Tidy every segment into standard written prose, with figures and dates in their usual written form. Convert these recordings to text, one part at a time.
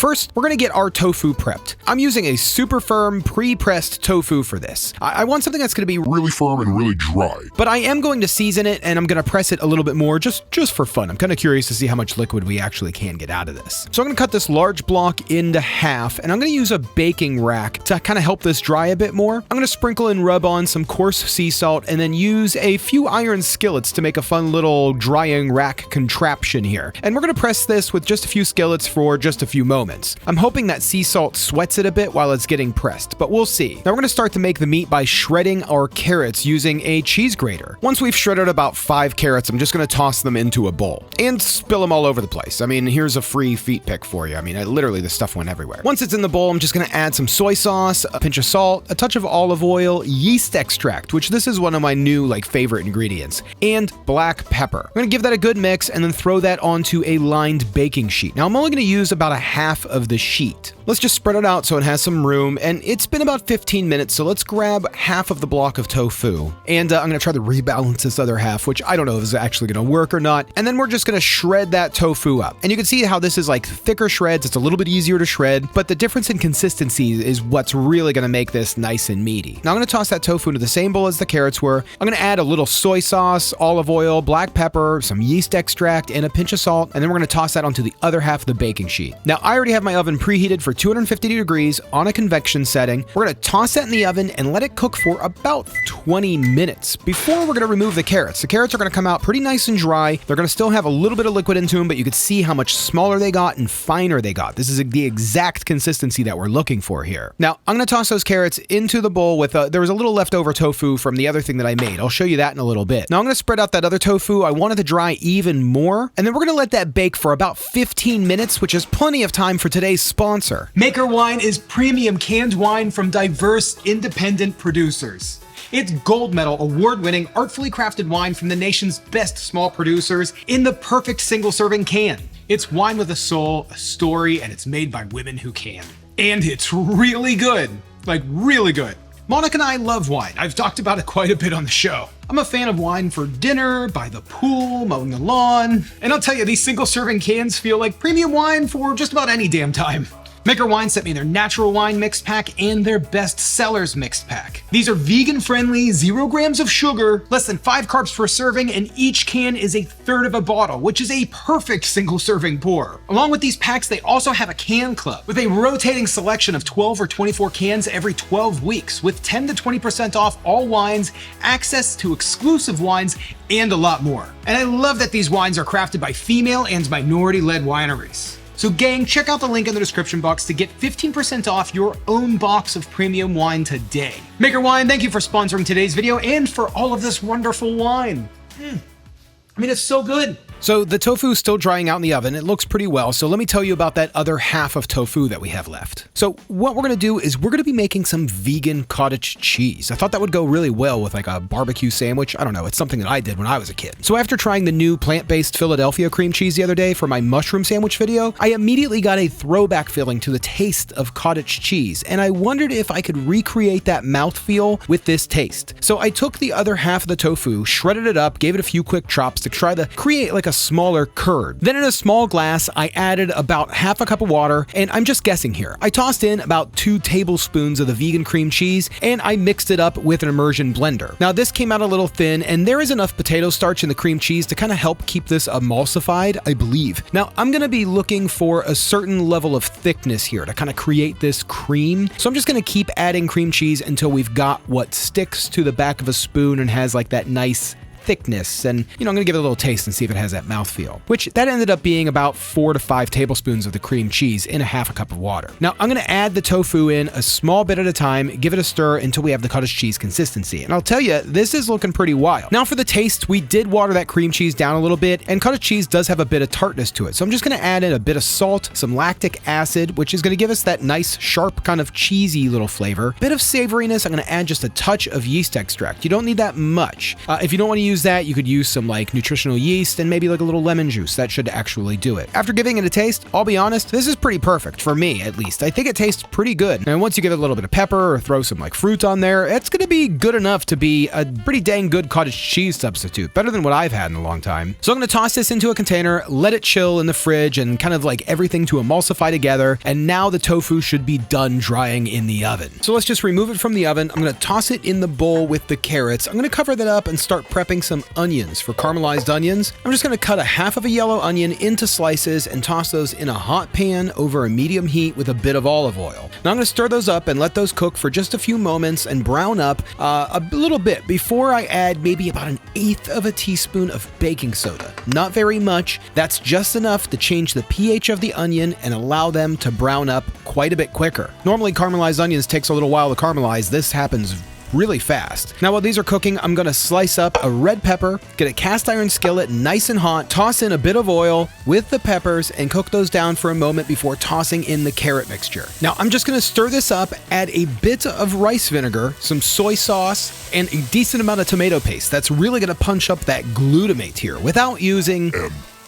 First, we're going to get our tofu prepped. I'm using a super firm, pre-pressed tofu for this. I want something that's going to be really firm and really dry. But I am going to season it, and I'm going to press it a little bit more just for fun. I'm kind of curious to see how much liquid we actually can get out of this. So I'm going to cut this large block into half, and I'm going to use a baking rack to kind of help this dry a bit more. I'm going to sprinkle and rub on some coarse sea salt, and then use a few iron skillets to make a fun little drying rack contraption here. And we're going to press this with just a few skillets for just a few moments. I'm hoping that sea salt sweats it a bit while it's getting pressed, but we'll see. Now we're going to start to make the meat by shredding our carrots using a cheese grater. Once we've shredded about 5 carrots, I'm just going to toss them into a bowl and spill them all over the place. I mean, here's a free feet pick for you. I mean, literally the stuff went everywhere. Once it's in the bowl, I'm just going to add some soy sauce, a pinch of salt, a touch of olive oil, yeast extract, which this is one of my new favorite ingredients, and black pepper. I'm going to give that a good mix and then throw that onto a lined baking sheet. Now I'm only going to use about a half of the sheet. Let's just spread it out so it has some room, and it's been about 15 minutes, so let's grab half of the block of tofu, and I'm going to try to rebalance this other half, which I don't know if is actually going to work or not, and then we're just going to shred that tofu up. And you can see how this is thicker shreds. It's a little bit easier to shred, but the difference in consistency is what's really going to make this nice and meaty. Now I'm going to toss that tofu into the same bowl as the carrots were. I'm going to add a little soy sauce, olive oil, black pepper, some yeast extract, and a pinch of salt, and then we're going to toss that onto the other half of the baking sheet. Now I already have my oven preheated for 250 degrees on a convection setting. We're going to toss that in the oven and let it cook for about 20 minutes before we're going to remove the carrots. The carrots are going to come out pretty nice and dry. They're going to still have a little bit of liquid into them, but you can see how much smaller they got and finer they got. This is the exact consistency that we're looking for here. Now I'm going to toss those carrots into the bowl with there was a little leftover tofu from the other thing that I made. I'll show you that in a little bit. Now I'm going to spread out that other tofu. I want it to dry even more, and then we're going to let that bake for about 15 minutes, which is plenty of time for today's sponsor. Maker Wine is premium canned wine from diverse, independent producers. It's gold medal, award-winning, artfully crafted wine from the nation's best small producers in the perfect single-serving can. It's wine with a soul, a story, and it's made by women who can. And it's really good. Really good. Monica and I love wine. I've talked about it quite a bit on the show. I'm a fan of wine for dinner, by the pool, mowing the lawn. And I'll tell you, these single-serving cans feel like premium wine for just about any damn time. Maker Wine sent me their natural wine mixed pack and their best sellers mixed pack. These are vegan-friendly, 0 grams of sugar, less than 5 carbs per serving, and each can is a third of a bottle, which is a perfect single-serving pour. Along with these packs, they also have a can club with a rotating selection of 12 or 24 cans every 12 weeks, with 10 to 20% off all wines, access to exclusive wines, and a lot more. And I love that these wines are crafted by female and minority-led wineries. So gang, check out the link in the description box to get 15% off your own box of premium wine today. Maker Wine, thank you for sponsoring today's video and for all of this wonderful wine. I mean, it's so good. So the tofu is still drying out in the oven. It looks pretty well. So let me tell you about that other half of tofu that we have left. So what we're going to do is we're going to be making some vegan cottage cheese. I thought that would go really well with a barbecue sandwich. I don't know. It's something that I did when I was a kid. So after trying the new plant-based Philadelphia cream cheese the other day for my mushroom sandwich video, I immediately got a throwback feeling to the taste of cottage cheese. And I wondered if I could recreate that mouthfeel with this taste. So I took the other half of the tofu, shredded it up, gave it a few quick chops to try to create a smaller curd. Then in a small glass, I added about half a cup of water, and I'm just guessing here. I tossed in about 2 tablespoons of the vegan cream cheese, and I mixed it up with an immersion blender. Now this came out a little thin, and there is enough potato starch in the cream cheese to kind of help keep this emulsified, I believe. Now I'm going to be looking for a certain level of thickness here to kind of create this cream. So I'm just going to keep adding cream cheese until we've got what sticks to the back of a spoon and has that nice thickness, and I'm going to give it a little taste and see if it has that mouthfeel, which that ended up being about 4 to 5 tablespoons of the cream cheese in a half a cup of water. Now I'm going to add the tofu in a small bit at a time, give it a stir until we have the cottage cheese consistency, and I'll tell you, this is looking pretty wild. Now for the taste, we did water that cream cheese down a little bit, and cottage cheese does have a bit of tartness to it, so I'm just going to add in a bit of salt, some lactic acid, which is going to give us that nice, sharp, kind of cheesy little flavor, bit of savoriness. I'm going to add just a touch of yeast extract. You don't need that much. If you don't want to use that, you could use some like nutritional yeast and maybe like a little lemon juice. That should actually do it. After giving it a taste, I'll be honest, this is pretty perfect for me at least. I think it tastes pretty good. And once you give it a little bit of pepper or throw some like fruit on there, it's going to be good enough to be a pretty dang good cottage cheese substitute. Better than what I've had in a long time. So I'm going to toss this into a container, let it chill in the fridge and kind of like everything to emulsify together. And now the tofu should be done drying in the oven. So let's just remove it from the oven. I'm going to toss it in the bowl with the carrots. I'm going to cover that up and start prepping some onions. For caramelized onions, I'm just going to cut a half of a yellow onion into slices and toss those in a hot pan over a medium heat with a bit of olive oil. Now I'm going to stir those up and let those cook for just a few moments and brown up a little bit before I add maybe about 1/8 of a teaspoon of baking soda. Not very much. That's just enough to change the pH of the onion and allow them to brown up quite a bit quicker. Normally caramelized onions takes a little while to caramelize. This happens really fast. Now while these are cooking, I'm gonna slice up a red pepper, get a cast iron skillet nice and hot, toss in a bit of oil with the peppers and cook those down for a moment before tossing in the carrot mixture. Now I'm just gonna stir this up, add a bit of rice vinegar, some soy sauce, and a decent amount of tomato paste. That's really gonna punch up that glutamate here without using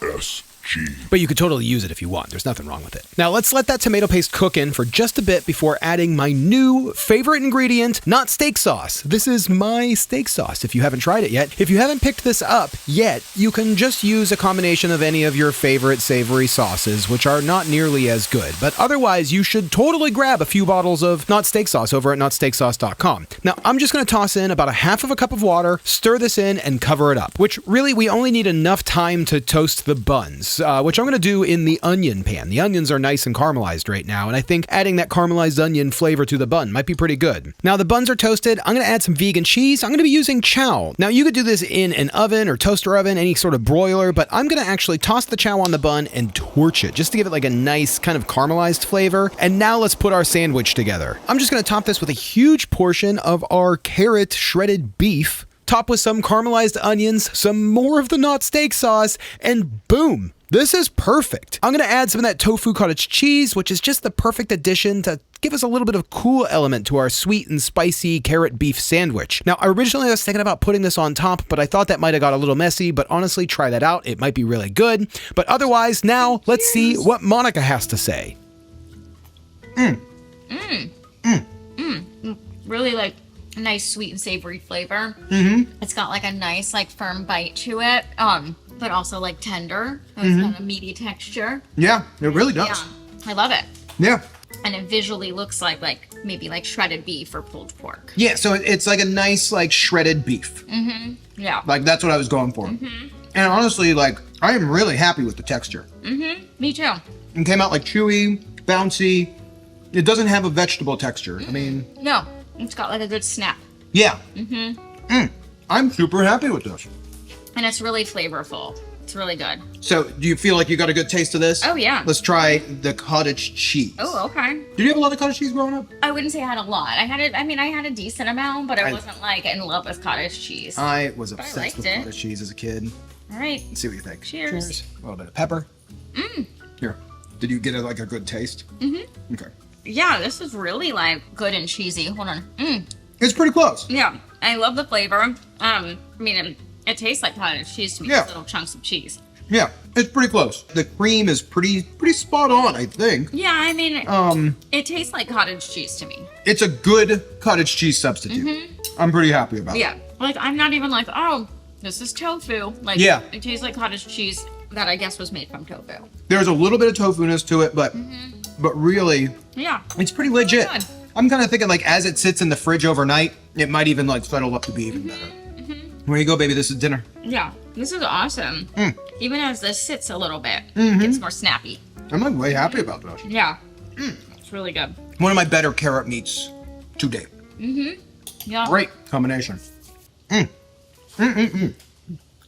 MSG. But you could totally use it if you want. There's nothing wrong with it. Now let's let that tomato paste cook in for just a bit before adding my new favorite ingredient, not steak sauce. This is my steak sauce if you haven't tried it yet. If you haven't picked this up yet, you can just use a combination of any of your favorite savory sauces, which are not nearly as good. But otherwise, you should totally grab a few bottles of not steak sauce over at notsteaksauce.com. Now I'm just going to toss in about 1/2 cup of water, stir this in and cover it up, which really we only need enough time to toast the buns. Which I'm going to do in the onion pan. The onions are nice and caramelized right now, and I think adding that caramelized onion flavor to the bun might be pretty good. Now the buns are toasted. I'm going to add some vegan cheese. I'm going to be using chow. Now you could do this in an oven or toaster oven, any sort of broiler, but I'm going to actually toss the chow on the bun and torch it just to give it like a nice kind of caramelized flavor. And now let's put our sandwich together. I'm just going to top this with a huge portion of our carrot shredded beef, top with some caramelized onions, some more of the not steak sauce, and boom. This is perfect. I'm going to add some of that tofu cottage cheese, which is just the perfect addition to give us a little bit of cool element to our sweet and spicy carrot beef sandwich. Now, originally I was thinking about putting this on top, but I thought that might have got a little messy, but honestly, try that out. It might be really good. But otherwise, now let's see what Monica has to say. Really like a nice sweet and savory flavor. It's got like a nice like firm bite to it. But also like tender. It's got a meaty texture. Yeah, it really does. Yeah, I love it. Yeah. And it visually looks like maybe like shredded beef or pulled pork. Yeah, so it's like a nice like shredded beef. Yeah. Like that's what I was going for. And honestly, like I am really happy with the texture. Me too. It came out like chewy, bouncy. It doesn't have a vegetable texture. I mean, No, it's got like a good snap. yeah. I'm super happy with this. And it's really flavorful. It's really good. So, do you feel like you got a good taste of this? Oh, yeah. Let's try the cottage cheese. Oh, okay. Did you have a lot of cottage cheese growing up? I wouldn't say I had a lot. I had a decent amount, but I wasn't like in love with cottage cheese. I was I obsessed liked with it. cottage cheese as a kid. All right. Let's see what you think. Cheers. A little bit of pepper. Here. Did you get like a good taste? Okay. Yeah, this is really like good and cheesy. Hold on. It's pretty close. Yeah, I love the flavor. I mean, it tastes like cottage cheese to me. Yeah. Just little chunks of cheese. Yeah, it's pretty close. The cream is pretty spot on, I think. Yeah, I mean, it tastes like cottage cheese to me. It's a good cottage cheese substitute. I'm pretty happy about it. Yeah, like I'm not even like, oh, this is tofu. Like, Yeah. it tastes like cottage cheese that I guess was made from tofu. There's a little bit of tofu-ness to it, but really, Yeah. it's pretty legit. good. I'm kind of thinking like as it sits in the fridge overnight, it might even like settle up to be even better. Where you go, baby? This is dinner. Yeah, this is awesome. Even as this sits a little bit, it gets more snappy. I'm like way happy about this. Yeah, it's really good. One of my better carrot meats to date. Yeah. Great combination.